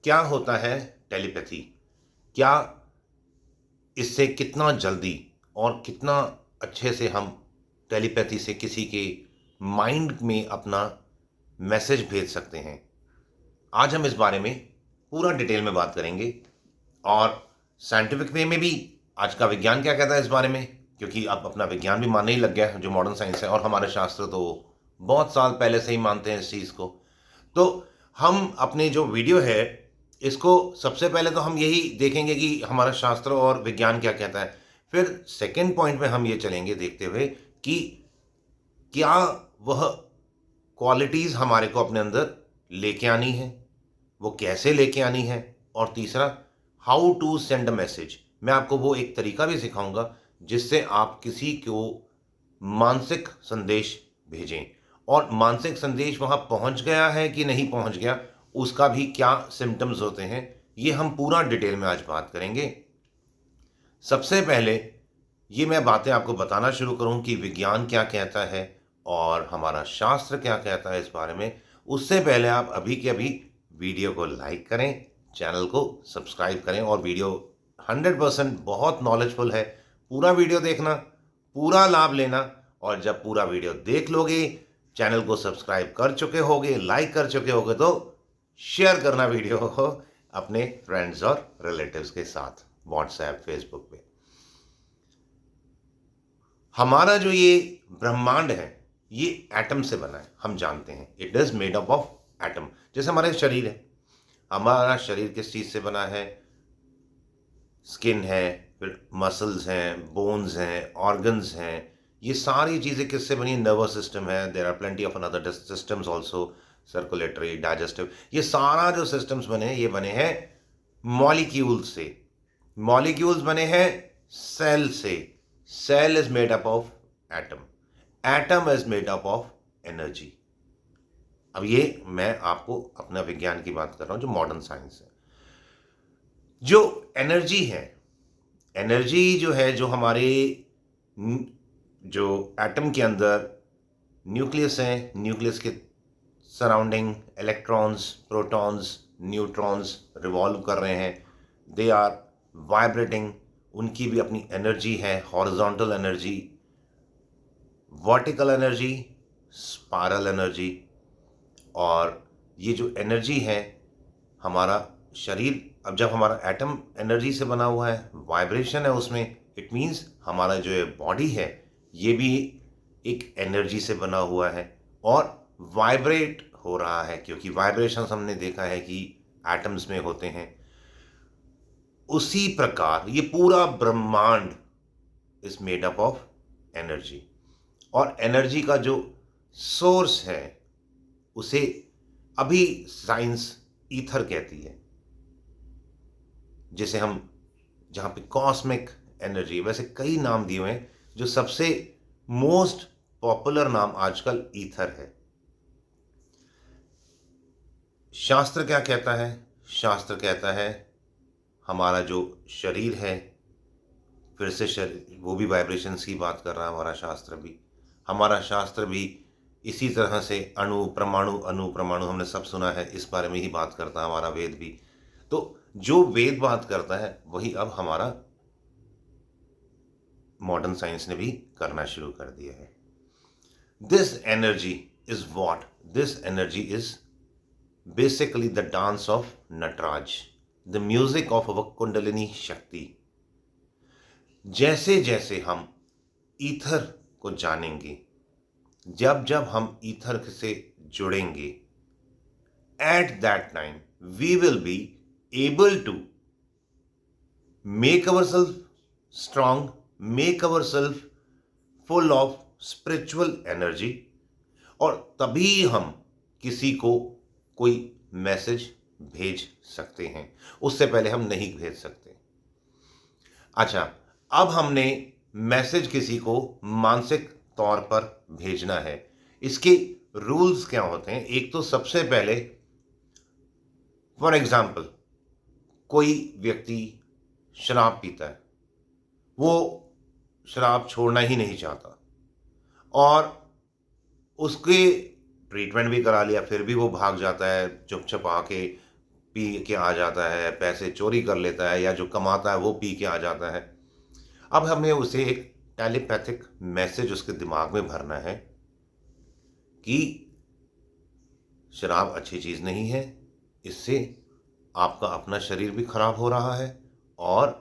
क्या होता है टेलीपैथी? क्या इससे कितना जल्दी और कितना अच्छे से हम टेलीपैथी से किसी के माइंड में अपना मैसेज भेज सकते हैं? आज हम इस बारे में पूरा डिटेल में बात करेंगे और साइंटिफिक वे में भी आज का विज्ञान क्या कहता है इस बारे में, क्योंकि अब अपना विज्ञान भी मानने ही लग गया है जो मॉडर्न साइंस है, और हमारे शास्त्र तो बहुत साल पहले से ही मानते हैं इस चीज़ को। तो हम अपने जो वीडियो है इसको सबसे पहले तो हम यही देखेंगे कि हमारा शास्त्र और विज्ञान क्या कहता है। फिर सेकंड पॉइंट में हम ये चलेंगे देखते हुए कि क्या वह क्वालिटीज़ हमारे को अपने अंदर लेके आनी है, वो कैसे लेके आनी है, और तीसरा how to send a message. मैं आपको वो एक तरीका भी सिखाऊंगा जिससे आप किसी को मानसिक संदेश भेजें, और मानसिक संदेश वहाँ पहुँच गया है कि नहीं पहुँच गया, उसका भी क्या सिम्टम्स होते हैं, ये हम पूरा डिटेल में आज बात करेंगे। सबसे पहले ये मैं बातें आपको बताना शुरू करूँ कि विज्ञान क्या कहता है और हमारा शास्त्र क्या कहता है इस बारे में, उससे पहले आप अभी के अभी वीडियो को लाइक करें, चैनल को सब्सक्राइब करें, और वीडियो 100% बहुत नॉलेजफुल है। पूरा वीडियो देखना, पूरा लाभ लेना, और जब पूरा वीडियो देख लोगे, चैनल को सब्सक्राइब कर चुके होगे, लाइक कर चुके होगे, तो शेयर करना वीडियो को अपने फ्रेंड्स और रिलेटिव्स के साथ व्हाट्सएप, फेसबुक पे। हमारा जो ये ब्रह्मांड है ये एटम से बना है, हम जानते हैं it is made up of atom. जैसे हमारे शरीर है, हमारा शरीर किस चीज से बना है? स्किन है, फिर मसल्स हैं, बोन्स हैं, ऑर्गन्स हैं। ये सारी चीज़ें किससे बनी? नर्वस सिस्टम है, there are plenty of another systems also, circulatory, digestive. ये सारा जो सिस्टम्स बने हैं ये बने हैं मॉलिक्यूल्स से। मॉलिक्यूल्स बने हैं सेल से। Cell is made up of atom, atom is made up of energy. अब ये मैं आपको अपना विज्ञान की बात कर रहा हूं जो मॉडर्न साइंस है। जो एनर्जी है, एनर्जी जो है, जो हमारे जो एटम के अंदर न्यूक्लियस है, न्यूक्लियस के surrounding electrons, protons, neutrons revolve कर रहे हैं, दे आर वाइब्रेटिंग। उनकी भी अपनी एनर्जी है, horizontal energy, vertical energy, spiral energy. और ये जो एनर्जी है, हमारा शरीर, अब जब हमारा एटम एनर्जी से बना हुआ है, वाइब्रेशन है उसमें, इट मीन्स हमारा जो ये बॉडी है ये भी एक एनर्जी से बना हुआ है और वाइब्रेट हो रहा है, क्योंकि वाइब्रेशन हमने देखा है कि एटम्स में होते हैं। उसी प्रकार ये पूरा ब्रह्मांड is made up of energy, और एनर्जी का जो सोर्स है उसे अभी साइंस ईथर कहती है, जिसे हम, जहां पे कॉस्मिक एनर्जी, वैसे कई नाम दिए हुए हैं, जो सबसे मोस्ट पॉपुलर नाम आजकल ईथर है। शास्त्र क्या कहता है? शास्त्र कहता है हमारा जो शरीर है, फिर से शरीर, वो भी वाइब्रेशंस की बात कर रहा है हमारा शास्त्र भी। हमारा शास्त्र भी इसी तरह से अणु परमाणु, अणु परमाणु हमने सब सुना है, इस बारे में ही बात करता है हमारा वेद भी। तो जो वेद बात करता है वही अब हमारा मॉडर्न साइंस ने भी करना शुरू कर दिया है। This energy is what? This energy is basically the dance of Nataraja, the music of our kundalini shakti. जैसे जैसे हम ईथर को जानेंगे, जब जब हम ईथर से जुड़ेंगे, at that time we will be able to make ourselves strong, make ourselves full of spiritual energy, और तभी हम किसी को कोई मैसेज भेज सकते हैं। उससे पहले हम नहीं भेज सकते। अच्छा, अब हमने मैसेज किसी को मानसिक तौर पर भेजना है, इसके रूल्स क्या होते हैं? एक तो सबसे पहले, फॉर एग्जाम्पल, कोई व्यक्ति शराब पीता है, वो शराब छोड़ना ही नहीं चाहता, और उसके ट्रीटमेंट भी करा लिया, फिर भी वो भाग जाता है चुप छुपा के, पी के आ जाता है, पैसे चोरी कर लेता है, या जो कमाता है वो पी के आ जाता है। अब हमें उसे एक टेलीपैथिक मैसेज उसके दिमाग में भरना है कि शराब अच्छी चीज़ नहीं है, इससे आपका अपना शरीर भी खराब हो रहा है और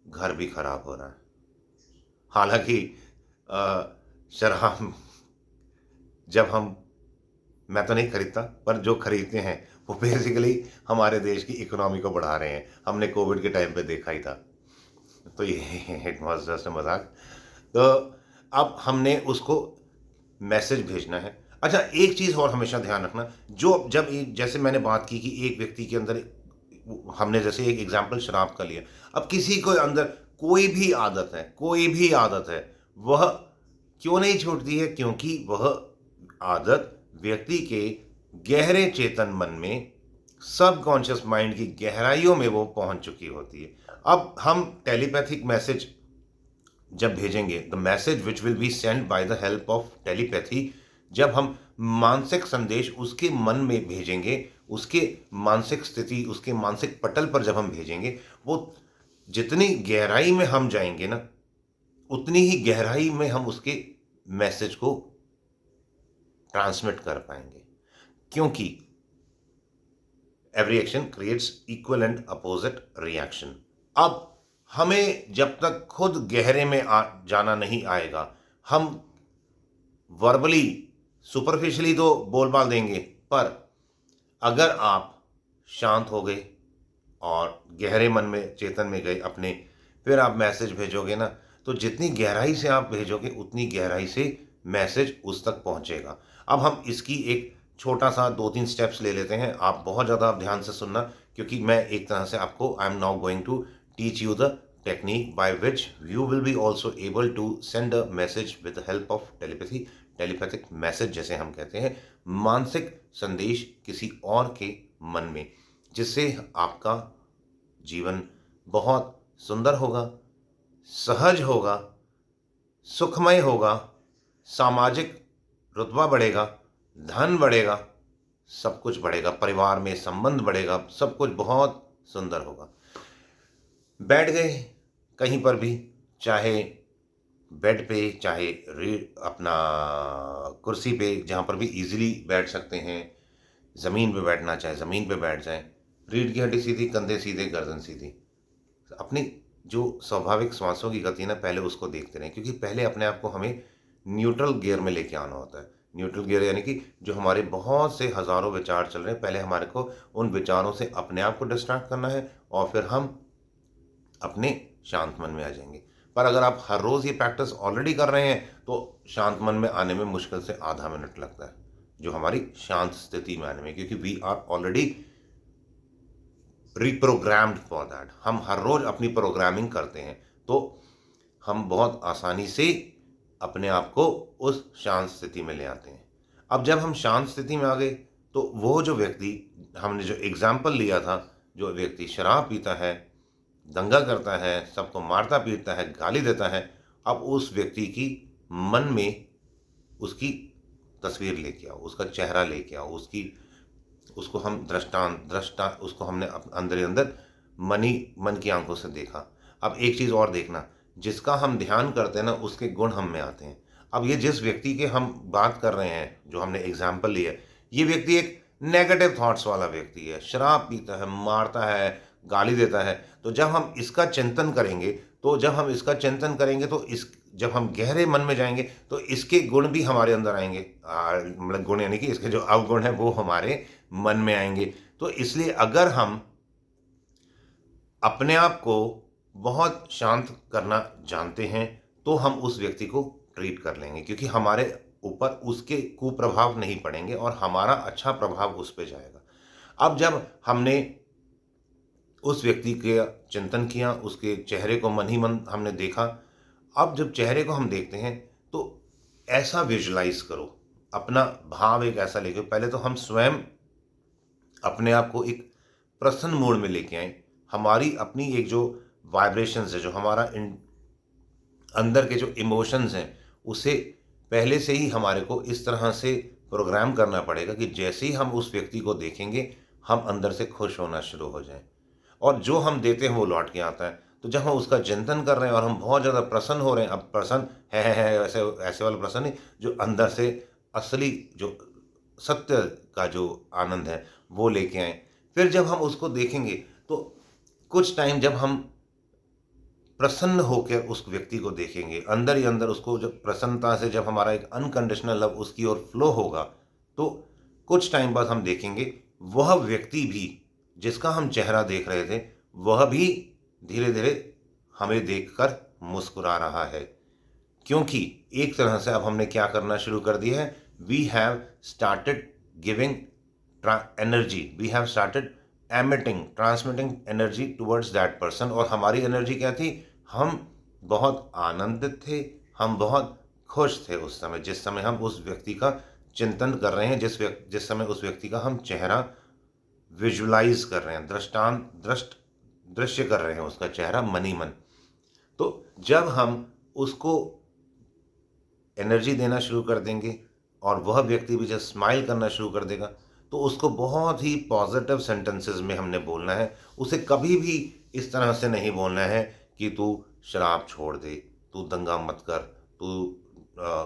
घर भी खराब हो रहा है। हालाँकि शराब जब हम मैं तो नहीं खरीदता, पर जो खरीदते हैं वो बेसिकली हमारे देश की इकोनॉमी को बढ़ा रहे हैं। हमने कोविड के टाइम पे देखा ही था। तो ये इट वाज़ जस्ट अ मज़ाक। तो अब हमने उसको मैसेज भेजना है। अच्छा, एक चीज़ और हमेशा ध्यान रखना, जो जब जैसे मैंने बात की कि एक व्यक्ति के अंदर हमने जैसे एक एग्ज़ाम्पल शराब का लिया। अब किसी के अंदर कोई भी आदत है, वह क्यों नहीं छूटती है? क्योंकि वह आदत व्यक्ति के गहरे चेतन मन में, सबकॉन्शियस माइंड की गहराइयों में वो पहुँच चुकी होती है। अब हम टेलीपैथिक मैसेज जब भेजेंगे, the message which will be send by the help of telepathy, जब हम मानसिक संदेश उसके मन में भेजेंगे, उसके मानसिक स्थिति, उसके मानसिक पटल पर जब हम भेजेंगे, वो जितनी गहराई में हम जाएंगे ना, उतनी ही गहराई में हम उसके मैसेज को ट्रांसमिट कर पाएंगे। क्योंकि every action creates equal and opposite reaction. अब हमें जब तक खुद गहरे में जाना नहीं आएगा, हम वर्बली सुपरफिशियली तो बोल-बाल देंगे, पर अगर आप शांत हो गए और गहरे मन में, चेतन में गए अपने, फिर आप मैसेज भेजोगे ना, तो जितनी गहराई से आप भेजोगे, उतनी गहराई से मैसेज उस तक पहुंचेगा। अब हम इसकी एक छोटा-सा 2-3 स्टेप्स ले लेते हैं। आप बहुत ज़्यादा ध्यान से सुनना, क्योंकि मैं एक तरह से आपको I am now going to teach you the technique by which you will be also able to send a message with the help of telepathy. Telepathic message जिसे हम कहते हैं, मानसिक संदेश किसी और के मन में, जिससे आपका जीवन बहुत सुंदर होगा, सहज होगा, सुखमय होगा, सामाजिक रुतबा बढ़ेगा, धन बढ़ेगा, सब कुछ बढ़ेगा, परिवार में संबंध बढ़ेगा, सब कुछ बहुत सुंदर होगा। बैठ गए कहीं पर भी, चाहे बेड पे, चाहे अपना कुर्सी पे, जहाँ पर भी इजीली बैठ सकते हैं, ज़मीन पे बैठना चाहे ज़मीन पे बैठ जाएं, रीढ़ की हड्डी सीधी, कंधे सीधे, गर्दन सीधी। अपनी जो स्वाभाविक श्वासों की गति है ना, पहले उसको देखते रहें, क्योंकि पहले अपने आप को हमें न्यूट्रल गियर में लेके आना होता है। न्यूट्रल गियर यानी कि जो हमारे बहुत से हज़ारों विचार चल रहे हैं, पहले हमारे को उन विचारों से अपने आप को डिस्ट्रैक्ट करना है, और फिर हम अपने शांत मन में आ जाएंगे। पर अगर आप हर रोज़ ये प्रैक्टिस ऑलरेडी कर रहे हैं, तो शांत मन में आने में मुश्किल से आधा मिनट लगता है, जो हमारी शांत स्थिति में आने में, क्योंकि we are already reprogrammed for that. हम हर रोज अपनी प्रोग्रामिंग करते हैं, तो हम बहुत आसानी से अपने आप को उस शांत स्थिति में ले आते हैं। अब जब हम शांत स्थिति में आ गए, तो वो जो व्यक्ति, हमने जो एग्जाम्पल लिया था, जो व्यक्ति शराब पीता है, दंगा करता है, सबको मारता पीटता है, गाली देता है, अब उस व्यक्ति की मन में उसकी तस्वीर लेके आओ, उसका चेहरा लेके आओ, उसको हम दृष्टा उसको हमने अंदर ही अंदर मन की आंखों से देखा। अब एक चीज़ और देखना, जिसका हम ध्यान करते हैं ना, उसके गुण हम में आते हैं। अब ये जिस व्यक्ति के हम बात कर रहे हैं, जो हमने एग्जाम्पल लिया, ये व्यक्ति एक नेगेटिव थॉट्स वाला व्यक्ति है, शराब पीता है, मारता है, गाली देता है। तो जब हम इसका चिंतन करेंगे, तो जब हम गहरे मन में जाएंगे, तो इसके गुण भी हमारे अंदर आएंगे। मतलब गुण यानी कि इसके जो अवगुण है वो हमारे मन में आएंगे। तो इसलिए अगर हम अपने आप को बहुत शांत करना जानते हैं, तो हम उस व्यक्ति को ट्रीट कर लेंगे, क्योंकि हमारे ऊपर उसके कुप्रभाव नहीं पड़ेंगे और हमारा अच्छा प्रभाव उस पर जाएगा। अब जब हमने उस व्यक्ति के चिंतन किया, उसके चेहरे को मन ही मन हमने देखा, अब जब चेहरे को हम देखते हैं, तो ऐसा विजुलाइज करो, अपना भाव एक ऐसा लेके, पहले तो हम स्वयं अपने आप को एक प्रसन्न मोड में लेके आए। हमारी अपनी एक जो वाइब्रेशंस है, जो हमारा अंदर के जो इमोशंस हैं, उसे पहले से ही हमारे को इस तरह से प्रोग्राम करना पड़ेगा कि जैसे ही हम उस व्यक्ति को देखेंगे, हम अंदर से खुश होना शुरू हो जाएं, और जो हम देते हैं वो लौट के आता है। तो जब हम उसका चिंतन कर रहे हैं और हम बहुत ज़्यादा प्रसन्न हो रहे हैं, अब प्रसन्न है ऐसे ऐसे वाला प्रसन्न नहीं, जो अंदर से असली जो सत्य का जो आनंद है वो लेके आए। फिर जब हम उसको देखेंगे तो कुछ टाइम जब हम प्रसन्न होकर उस व्यक्ति को देखेंगे, अंदर ही अंदर उसको जब प्रसन्नता से जब हमारा एक अनकंडीशनल लव उसकी ओर फ्लो होगा, तो कुछ टाइम बाद हम देखेंगे वह व्यक्ति भी जिसका हम चेहरा देख रहे थे, वह भी धीरे धीरे हमें देखकर मुस्कुरा रहा है। क्योंकि एक तरह से अब हमने क्या करना शुरू कर दिया है, we have started giving energy, we have started emitting transmitting energy towards that person. और हमारी एनर्जी क्या थी, हम बहुत आनंदित थे, हम बहुत खुश थे उस समय, जिस समय हम उस व्यक्ति का चिंतन कर रहे हैं, जिस समय उस व्यक्ति का हम चेहरा विजुलाइज कर रहे हैं, दृश्य कर रहे हैं उसका चेहरा मनी मन। तो जब हम उसको एनर्जी देना शुरू कर देंगे और वह व्यक्ति भी जब स्माइल करना शुरू कर देगा, तो उसको बहुत ही पॉजिटिव सेंटेंसेस में हमने बोलना है। उसे कभी भी इस तरह से नहीं बोलना है कि तू शराब छोड़ दे, तू दंगा मत कर, तू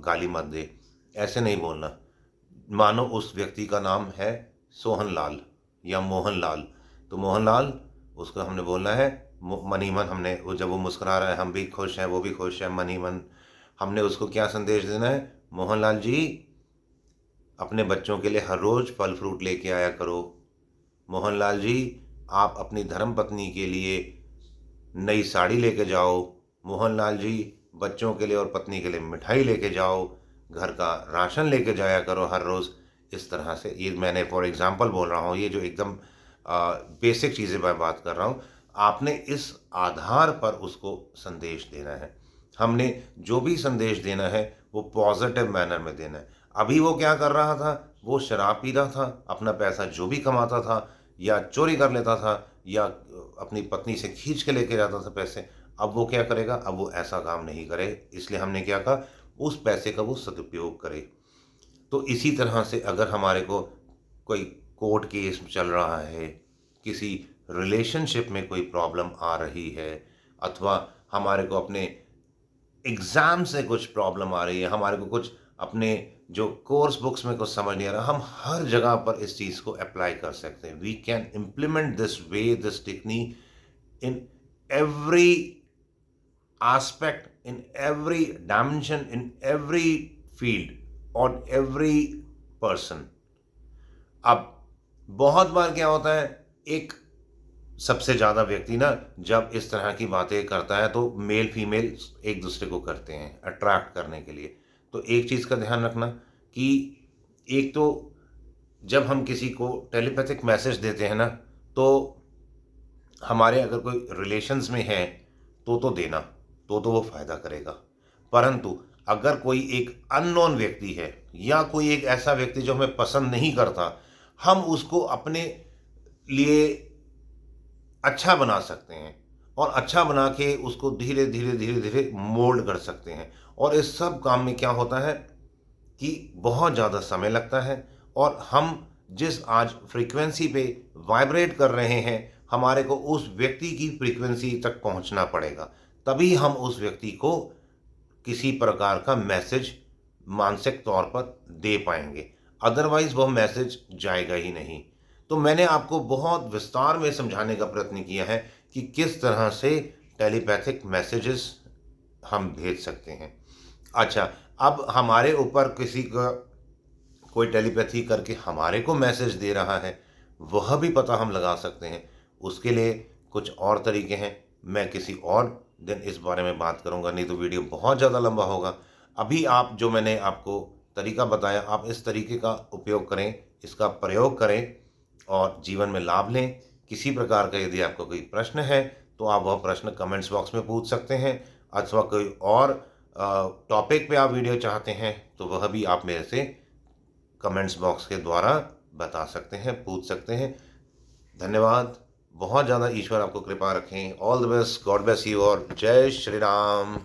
गाली मत दे, ऐसे नहीं बोलना। मानो उस व्यक्ति का नाम है सोहनलाल या मोहनलाल, तो मोहनलाल उसको हमने बोलना है मन ही मन। हमने वो जब वो मुस्कुरा रहा है, हम भी खुश हैं, वो भी खुश है, मन ही मन हमने उसको क्या संदेश देना है, मोहनलाल जी अपने बच्चों के लिए हर रोज़ फल फ्रूट लेके आया करो। मोहनलाल जी आप अपनी धर्मपत्नी के लिए नई साड़ी लेके जाओ। मोहनलाल जी बच्चों के लिए और पत्नी के लिए मिठाई लेके जाओ, घर का राशन लेके जाया करो हर रोज़। इस तरह से, ये मैंने फॉर एग्जांपल बोल रहा हूँ, ये जो एकदम बेसिक चीज़ें मैं बात कर रहा हूँ, आपने इस आधार पर उसको संदेश देना है। हमने जो भी संदेश देना है वो पॉजिटिव मैनर में देना है। अभी वो क्या कर रहा था, वो शराब पी रहा था, अपना पैसा जो भी कमाता था या चोरी कर लेता था या अपनी पत्नी से खींच के लेके जाता था पैसे। अब वो क्या करेगा, अब वो ऐसा काम नहीं करे, इसलिए हमने क्या कहा, उस पैसे का वो सदुपयोग करे। तो इसी तरह से अगर हमारे को कोई कोर्ट केस चल रहा है, किसी रिलेशनशिप में कोई प्रॉब्लम आ रही है, अथवा हमारे को अपने एग्ज़ाम से कुछ प्रॉब्लम आ रही है, हमारे को कुछ अपने जो कोर्स बुक्स में कुछ समझ नहीं आ रहा, हम हर जगह पर इस चीज़ को अप्लाई कर सकते हैं। We can implement this way, this technique in every aspect, in every dimension, in every field, on every person। अब बहुत बार क्या होता है, एक सबसे ज़्यादा व्यक्ति ना जब इस तरह की बातें करता है तो मेल फीमेल एक दूसरे को करते हैं अट्रैक्ट करने के लिए। तो एक चीज़ का ध्यान रखना कि एक तो जब हम किसी को टेलीपैथिक मैसेज देते हैं ना, तो हमारे अगर कोई रिलेशंस में है तो देना, तो वो फ़ायदा करेगा। परंतु अगर कोई एक अननोन व्यक्ति है या कोई एक ऐसा व्यक्ति जो हमें पसंद नहीं करता, हम उसको अपने लिए अच्छा बना सकते हैं और अच्छा बना के उसको धीरे धीरे धीरे धीरे मोल्ड कर सकते हैं। और इस सब काम में क्या होता है कि बहुत ज़्यादा समय लगता है, और हम जिस आज फ्रीक्वेंसी पे वाइब्रेट कर रहे हैं, हमारे को उस व्यक्ति की फ्रीक्वेंसी तक पहुंचना पड़ेगा, तभी हम उस व्यक्ति को किसी प्रकार का मैसेज मानसिक तौर पर दे पाएंगे, अदरवाइज वह मैसेज जाएगा ही नहीं। तो मैंने आपको बहुत विस्तार में समझाने का प्रयत्न किया है कि किस तरह से टेलीपैथिक मैसेजेस हम भेज सकते हैं। अच्छा, अब हमारे ऊपर किसी का कोई टेलीपैथी करके हमारे को मैसेज दे रहा है, वह भी पता हम लगा सकते हैं। उसके लिए कुछ और तरीके हैं, मैं किसी और दिन इस बारे में बात करूंगा, नहीं तो वीडियो बहुत ज़्यादा लंबा होगा। अभी आप जो मैंने आपको तरीका बताया, आप इस तरीके का उपयोग करें, इसका प्रयोग करें और जीवन में लाभ लें। किसी प्रकार का यदि आपको कोई प्रश्न है तो आप वह प्रश्न कमेंट्स बॉक्स में पूछ सकते हैं, अथवा कोई और टॉपिक पे आप वीडियो चाहते हैं तो वह भी आप मेरे से कमेंट्स बॉक्स के द्वारा बता सकते हैं, पूछ सकते हैं। धन्यवाद, बहुत ज़्यादा ईश्वर आपको कृपा रखें। All the best, God bless you और जय श्री राम।